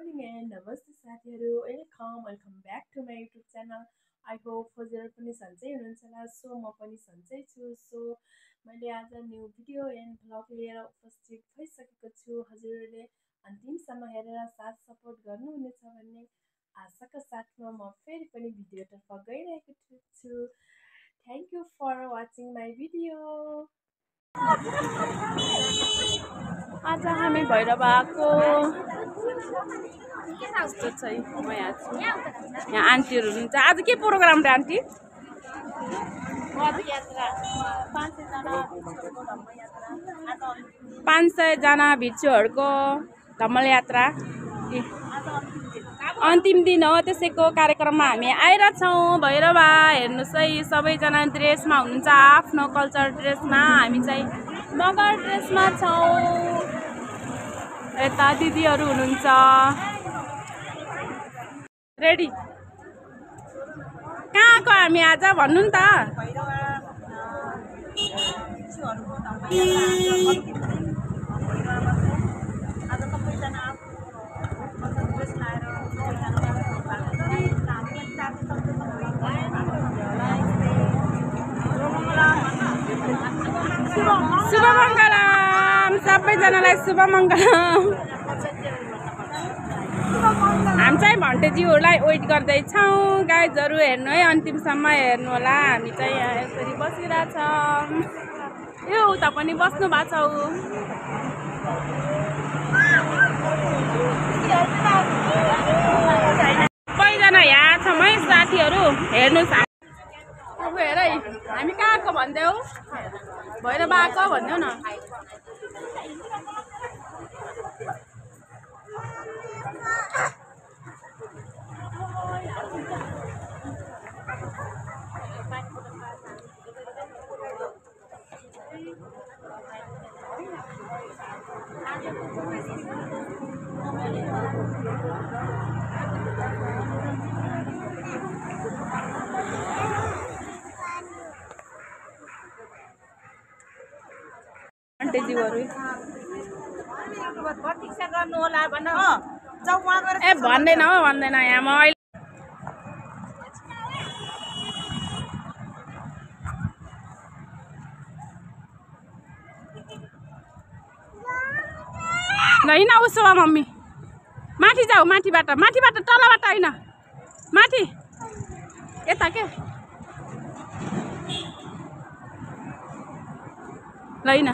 morning and namaste साथीहरु welcome back to my YouTube channel. I hope हजुरहरु पनि सन्चै हुनुहुन्छ होला। सो म पनि सन्चै छु। सो मैले आज न्यू भिडियो एन्ड भ्लग लिएर उपस्थित भइसकेको छु। हजुरहरुले अन्तिमसम्म हेरेर साथ सपोर्ट गर्नुहुनेछ भन्ने आशाका साथमा म फेरि पनि भिडियोतर्फ गइरहेको छु। Thank you for watching my video. आज हामी भैरव आएको यहाँ आन्टीहरू हुनुहुन्छ। आज के प्रोग्राम रे आन्टी? पाँच सय जना भिक्षुहरूको धम्मल यात्रा अन्तिम दिन हो। त्यसैको कार्यक्रममा हामी आइरहेछौँ। भैरव हेर्नुहोस् है, सबैजना ड्रेसमा हुनुहुन्छ, आफ्नो कल्चर ड्रेसमा। हामी चाहिँ मगर ड्रेसमा छौँ। यता दिदीहरू हुनुहुन्छ रेडी। कहाँको हामी आज भन्नु नि त। शुभ मङ्गलम सबैजनालाई, शुभ मङ्गलम। हामी चाहिँ भन्टेजीहरूलाई वेट गर्दैछौँ। गाइजहरू हेर्नु है, अन्तिमसम्म हेर्नु होला। हामी चाहिँ यहाँ यसरी बसिरहेछौँ। यो उता पनि बस्नु भएको छ। सबैजना यहाँ छौँ है साथीहरू, हेर्नुहोस्। अब हेर है, हामी कहाँको भन्देऊ? भैरव आएको भन्देऊ न। ए भन्दैन हो, भन्दैन यहाँ म अहिले। होइन उसो भए मम्मी माथि जाऊ, माथिबाट तलबाट होइन, माथि यता के होइन।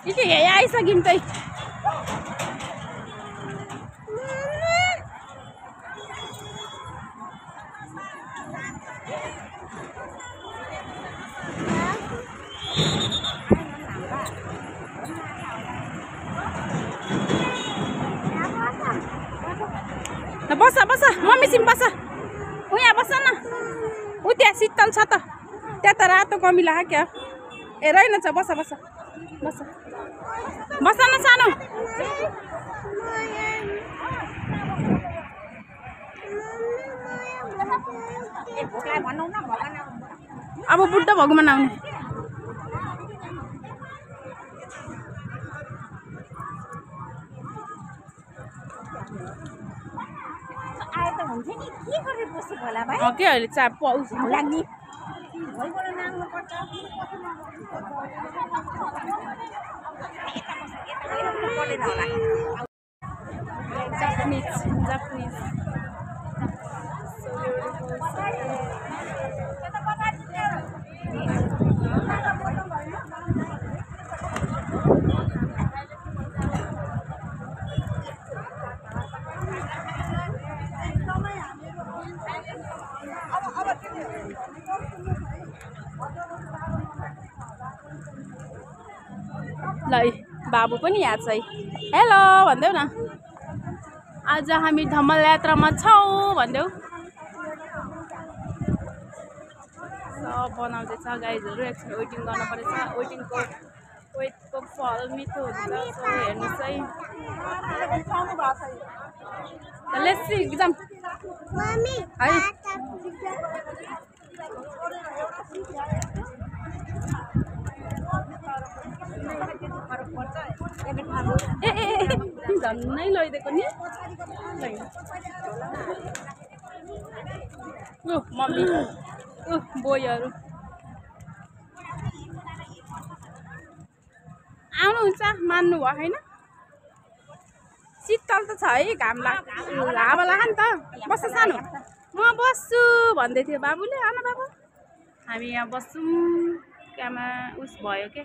यही आइसक्यौँ त। बस बस मम्मी सिम बस, उहाँ बस न। ऊ त्यहाँ शीतल छ त, त्यहाँ त रातो कमिला क्या। ए रहेन छ, बस बस बस बस न सानो। अब बुढो भगवान आउने। के अहिले चाहिँ पाउँछ लाग्ने। ल बाबु पनि यहाँ छ है। हेलो भन्देऊ न। आज हामी धम्मल यात्रामा छौँ भन्देऊ। सब बनाउँदैछ गाइजहरू, एकछिन वेटिङ गर्नु परेछ। वेटिङको कोइटको फल मिठो हुन्छ सो हेर्नुहोस् है लेट्स सी एकदम है ए झन्नै लैदिएको नि मम्मी बोयहरू आउनुहुन्छ मान्नु भयो होइन शीतल त छ है घाम हावा लाग्यो नि त बस्छ सानो म बस्छु भन्दै थियो बाबुले आमा बाबु हामी यहाँ बस्छौँ त्यहाँमा उस भयो के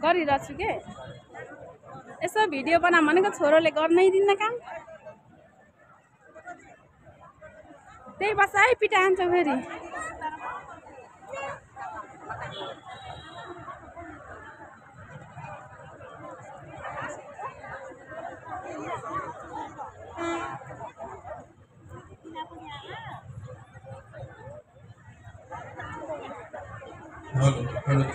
गरिरहेको छु के यसो भिडियो बना भनेको छोरोले गर्नै दिन्न काम त्यही बस है पिटा हान्छ फेरि हेलो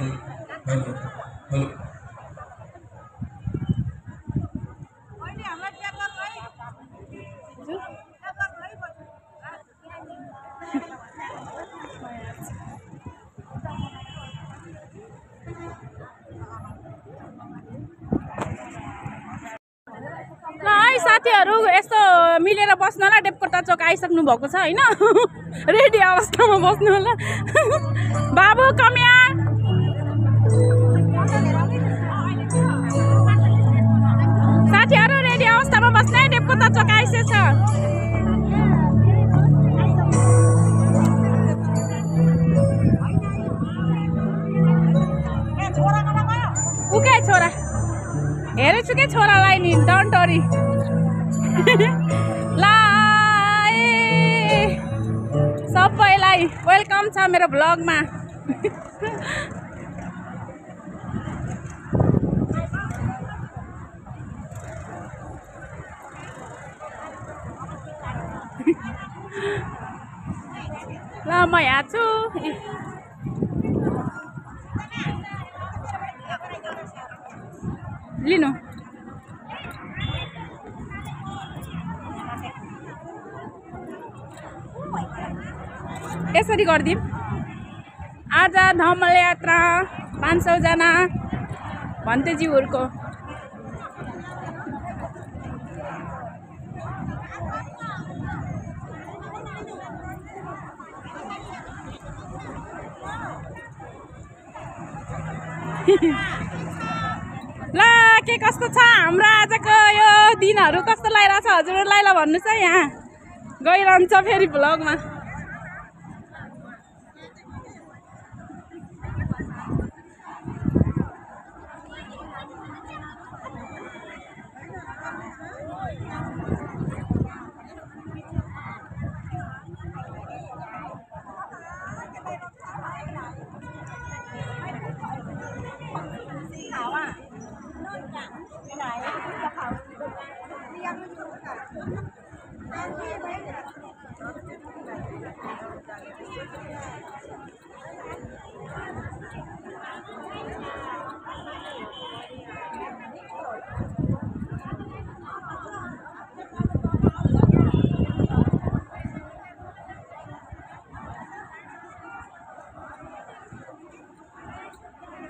ल है साथीहरू यस्तो मिलेर बस्नलाई डेपकोटा चोक आइसक्नु भएको छ होइन रेडी अवस्थामा बस्नु होला बाबु कम्या साथीहरू रेडी अवस्थामा बस्ने डेपकोटा चोक आइसकेछ उकै छोरा हेरेछु के छोरालाई नि डन्ट वरी ल सबैलाई वेलकम छ मेरो भ्लगमा ल म यहाँ छु लिनु यसरी गरिदिउँ आज धमल यात्रा 500 जना भन्तेज्यूहरूको ल के कस्तो छ हाम्रो आजको यो दिनहरू कस्तो लागिरहेछ हजुरहरूलाई ल भन्नुहोस् है यहाँ गइरहन्छ फेरि भ्लगमा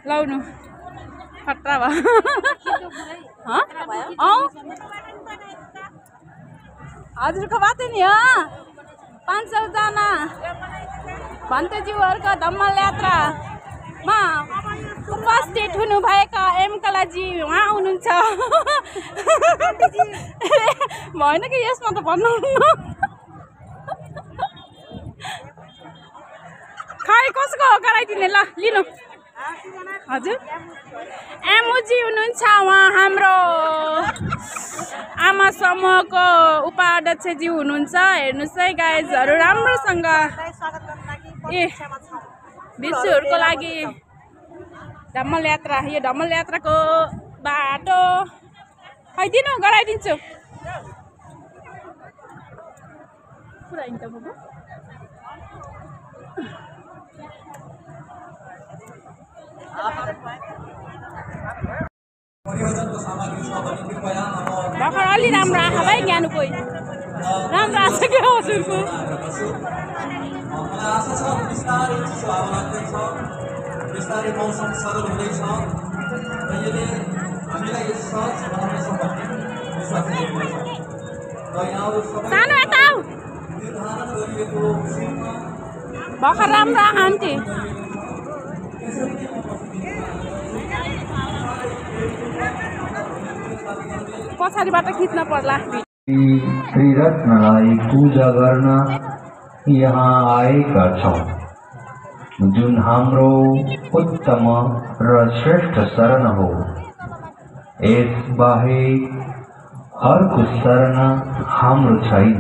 लाउनु खतरा भयो हजुरको बाटो नि हो 500 जना भन्तेज्यूहरूको धम्मल यात्रामा उपस्थित हुनुभएका एमकलाजी उहाँ हुनुहुन्छ भएन कि यसमा त भन्नुहुन्न खै कसको गराइदिने ल लिनु हजुर एमुजी हुनुहुन्छ उहाँ हाम्रो आमा समूहको उपाध्यक्षजी हुनुहुन्छ हेर्नुहोस् है गाइजहरू राम्रोसँग ए भिक्षुहरूको लागि धम्मल यात्रा यो धम्मल यात्राको बाटो खै दिनु गराइदिन्छु पुरा हिँड्छ बाबु भर्खर अलि राम्रो आएको भाइ ज्ञानु कोही राम्रो आएको छ क्या हजुरको सानो यता आऊ भर्खर राम्रो आएको आन्टी पछाडिबाट खिच्न पर्ला श्री रत्नलाई पूजा गर्न यहाँ आएका छौं जुन हाम्रो उत्तम र श्रेष्ठ शरण हो यस बाहेक अर्को शरण हाम्रो छैन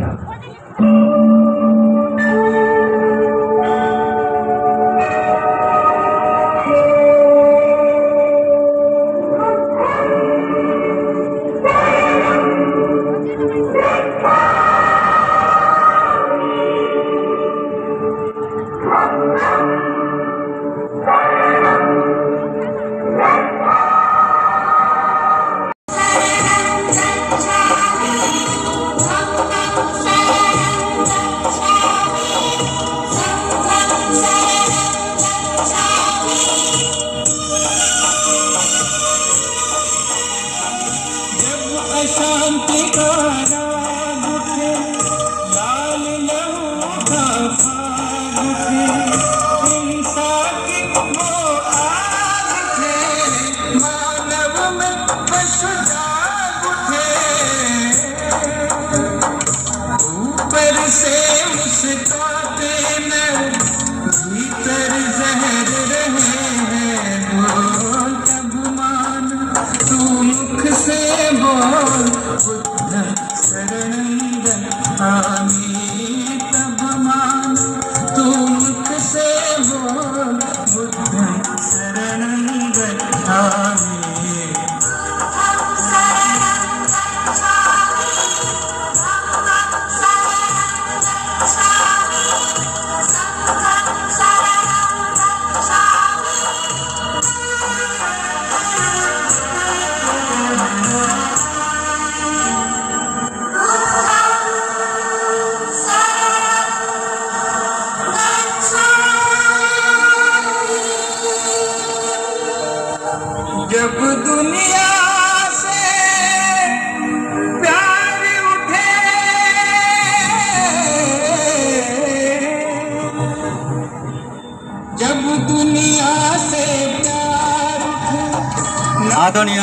आदरणीय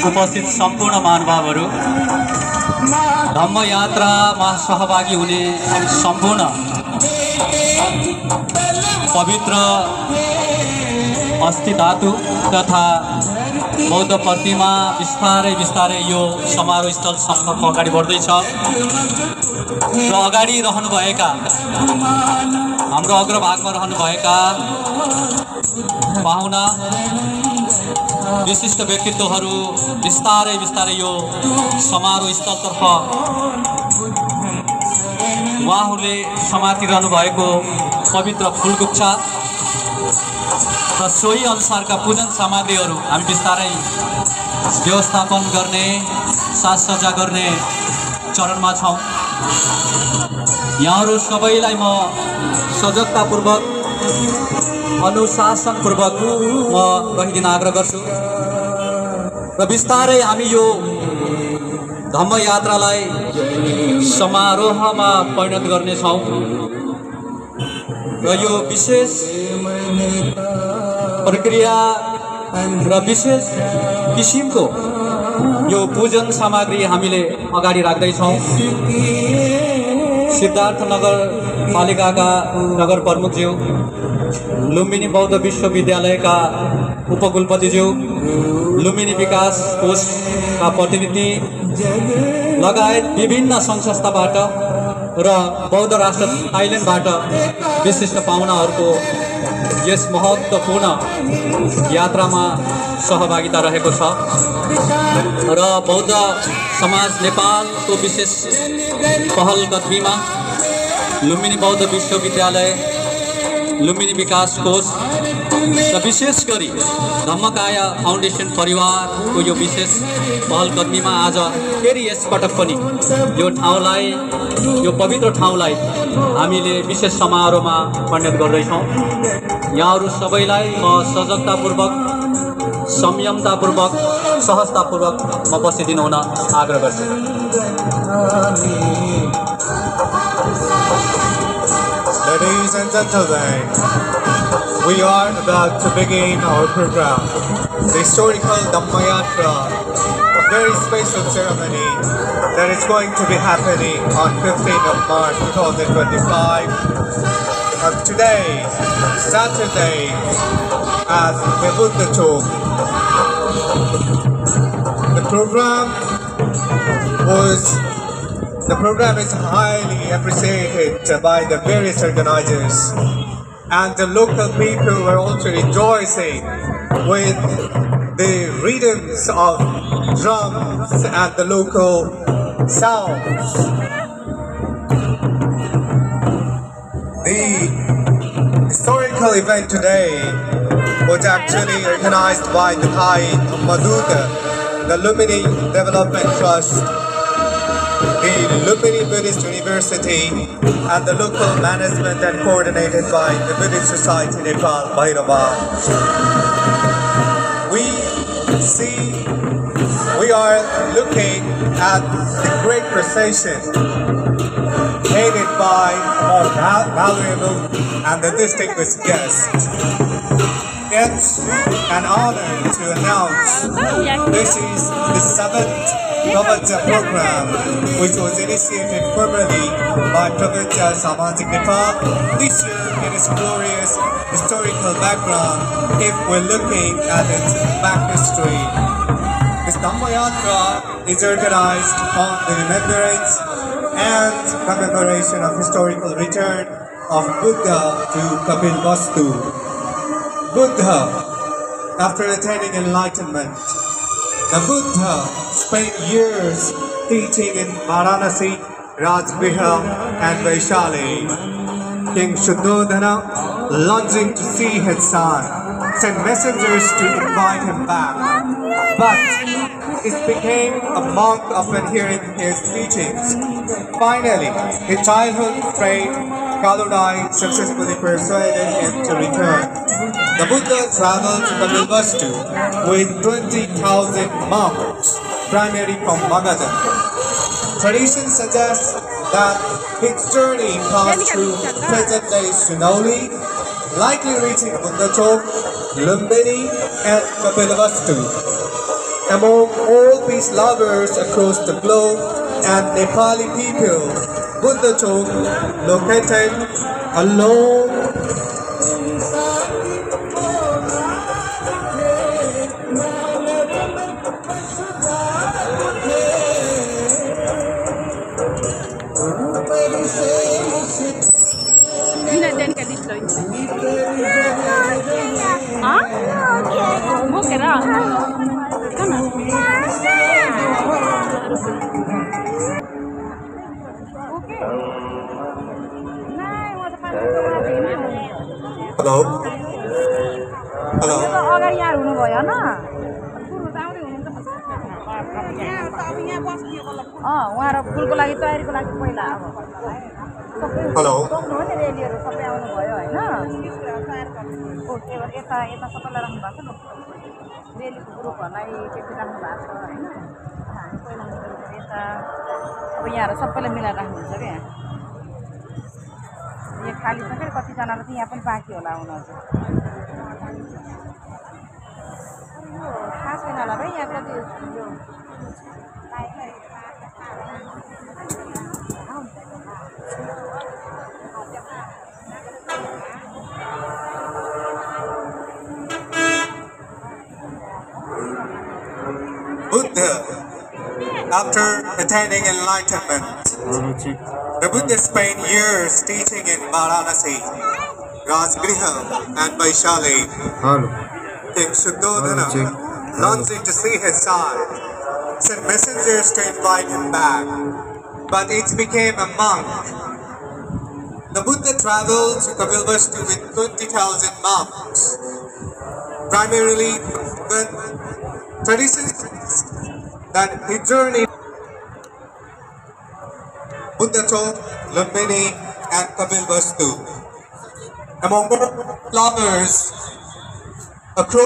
उपस्थित सम्पूर्ण महानुभावहरू धम्म यात्रामा सहभागी हुने सम्पूर्ण पवित्र अस्थि धातु तथा बौद्ध प्रतिमा बिस्तारै बिस्तारै यो समारोह स्थलसम्म अगाडि बढ्दैछ र अगाडि रहनुभएका हाम्रो अग्रभागमा रहनुभएका पाहुना विशिष्ट व्यक्तित्वहरू बिस्तारै बिस्तारै यो समारोह स्थलतर्फ उहाँहरूले समातिरहनु भएको पवित्र फुलगुच्छा र सोही अनुसारका पूजन सामग्रीहरू हामी बिस्तारै व्यवस्थापन गर्ने साजसज्जा गर्ने चरणमा छौँ। यहाँहरू सबैलाई म सजगतापूर्वक अनुशासनपूर्वक म रहिदिन आग्रह गर्छु र बिस्तारै हामी यो धम्म यात्रालाई समारोहमा परिणत गर्नेछौँ र यो विशेष प्रक्रिया र विशेष किसिमको यो पूजन सामग्री हामीले अगाडि राख्दैछौँ। सिद्धार्थ नगरपालिकाका नगर प्रमुखज्यू, लुम्बिनी बौद्ध विश्वविद्यालयका उपकुलपतिज्यू, लुम्बिनी विकास कोषका प्रतिनिधि लगायत विभिन्न सङ्घ संस्थाबाट र बौद्ध राष्ट्र थाइल्यान्डबाट विशिष्ट पाहुनाहरूको यस महत्त्वपूर्ण यात्रामा सहभागिता रहेको छ र बौद्ध समाज नेपालको विशेष पहल कदमीमा लुम्बिनी बौद्ध विश्वविद्यालय, लुम्बिनी विकास कोष र विशेष गरी धम्मकाया फाउन्डेसन परिवारको यो विशेष पहलकदमीमा आज फेरि यसपटक पनि यो ठाउँलाई, यो पवित्र ठाउँलाई हामीले विशेष समारोहमा परिणत गर्दैछौँ। यहाँहरू सबैलाई म सजगतापूर्वक, संयमतापूर्वक, सहजतापूर्वक म बसिदिनु हुन आग्रह गर्छु। Ladies and gentlemen, we are about to begin our program, the historical Dhammayatra, a very special ceremony that is going to be happening on 15th of March 2025. And today, Saturday, at the Buddha Chowk. The program is highly appreciated by the various organizers, and the local people were also rejoicing with the rhythms of drums and the local sounds. The historical event today was actually organized by the Thai Maduka, the Lumbini Development Trust, the Lumbini Buddhist University, and the local management and coordinated by the Buddhist Society Nepal, Bhairava. We are looking at the great procession headed by our valuable and the distinguished guests. It's an honor to announce this is the 7th Prabhaja program, which was initiated formally by Prabhaja Samajik Nepal. This year, it is glorious historical background if we're looking at its back history. This Dhammayatra is organized on the remembrance and commemoration of historical return of Buddha to Kapilvastu. Buddha, after attaining enlightenment, the Buddha spent years teaching in Varanasi, Rajgriha and Vaishali. King Shuddhodana, longing to see his son, sent messengers to invite him back. But it became a monk upon hearing his teachings. Finally, his childhood friend Kaludai successfully persuaded him to return. The Buddha traveled to Kapilvastu with 20,000 monks, primarily from Magadha. Tradition suggests that his journey passed through present-day Sunoli, likely reaching Buddha Chowk, Lumbini, and Kapilvastu. Among all peace lovers across the globe and Nepali people, Buddha Chowk, located alone Hello? Hello? Hello? खाली छ के कतिजनाले त यहाँ पनि बाँकी होला आउन अझ खास छैन होला भाइ यहाँ कति Buddha, after attaining enlightenment, the Buddha spent years teaching in Varanasi, Rajgriha and Vaishali. King Shuddhodana, longing to see his son, sent messengers to invite him back, but it became a monk The Buddha traveled to Kapilvastu with 20,000 monks. Primarily, the tradition says that he journeyed Buddha Chowk, Lumbini, and Kapilvastu. Among bloggers, Kro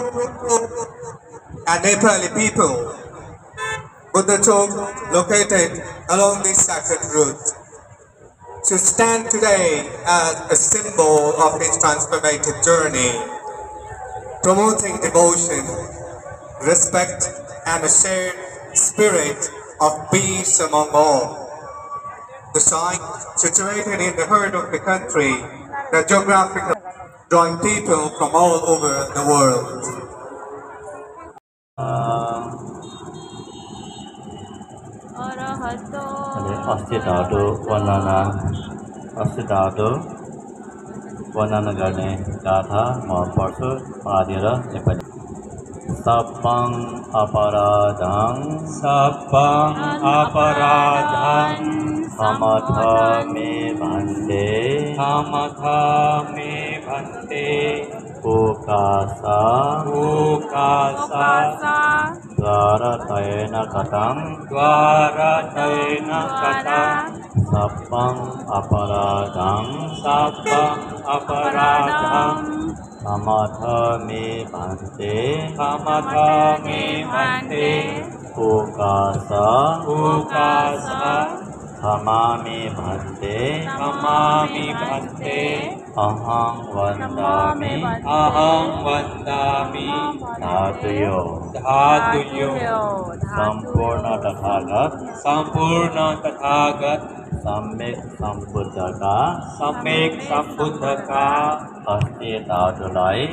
and Nepali people, Buddha Chowk located along this sacred route to stand today as a symbol of his transformative journey, promoting devotion, respect, and a shared spirit of peace among all. The site, situated in the heart of the country, the geographical drawing people from all over the world. वर्णना गर्ने गाथा म पढ्छु पढादिएर नेपाली सपं अपराधं समथ मे भन्ते ओकासा द्वारतयेन कथं सपं अपराधं समथ मे भन्ते ओकासा क्षमा मे भन्ते अहं वन्दामि धातुयो संपूर्ण तथागत सम्यक सम्बुद्धका अस्ति धातुलाई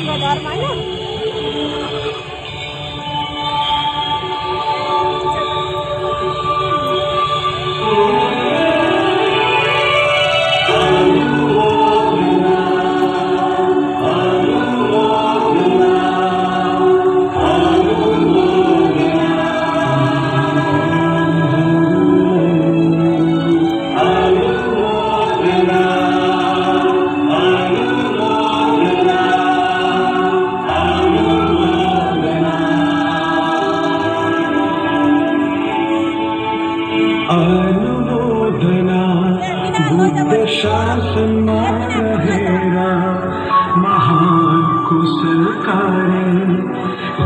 हाम्रो धर्म होइन अनुमोदना बुद्ध शासनमा रहेर महान कुशल कार्य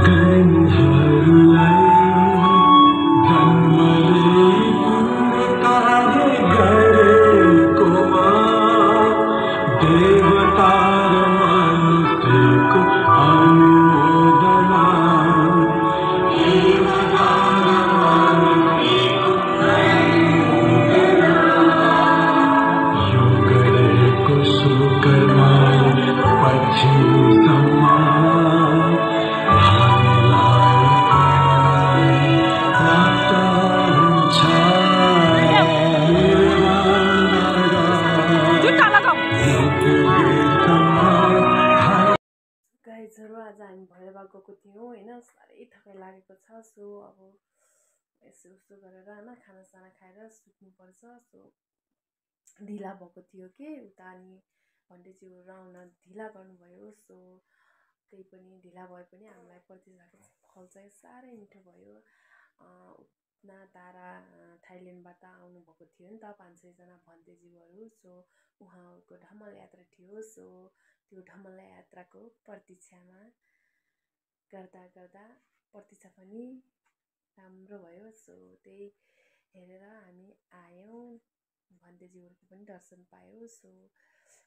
गर्नेहरूलाई जन्मले पुण्यकार्य गरेकोमा देवता र मनुष्यको अनुमोदना गाइजहरू आज हामी भैरवा गएको थियौँ होइन साह्रै थकाइ लागेको छ सो अब यसो उस्तो गरेर होइन खानासाना खाएर सुत्नुपर्छ सो ढिला भएको थियो कि उता अनि भन्डेज्यूहरू आउन ढिला गर्नुभयो सो केही पनि ढिला भए पनि हामीलाई प्रतिष्ठाको फल चाहिँ साह्रै मिठो भयो उतना टाढा थाइल्यान्डबाट आउनुभएको थियो नि त 500 भन्डेज्यूहरू सो उहाँहरूको ढमल यात्रा थियो सो त्यो ढमल यात्राको प्रतीक्षामा गर्दा गर्दा प्रतीक्षा पनि राम्रो भयो सो त्यही हेरेर हामी आयौँ भन्डेज्यूहरूको पनि दर्शन पायौँ सो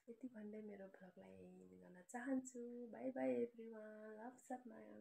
यति भन्दै मेरो भ्लगलाई यहीँ गर्न चाहन्छु bye bye everyone love support माया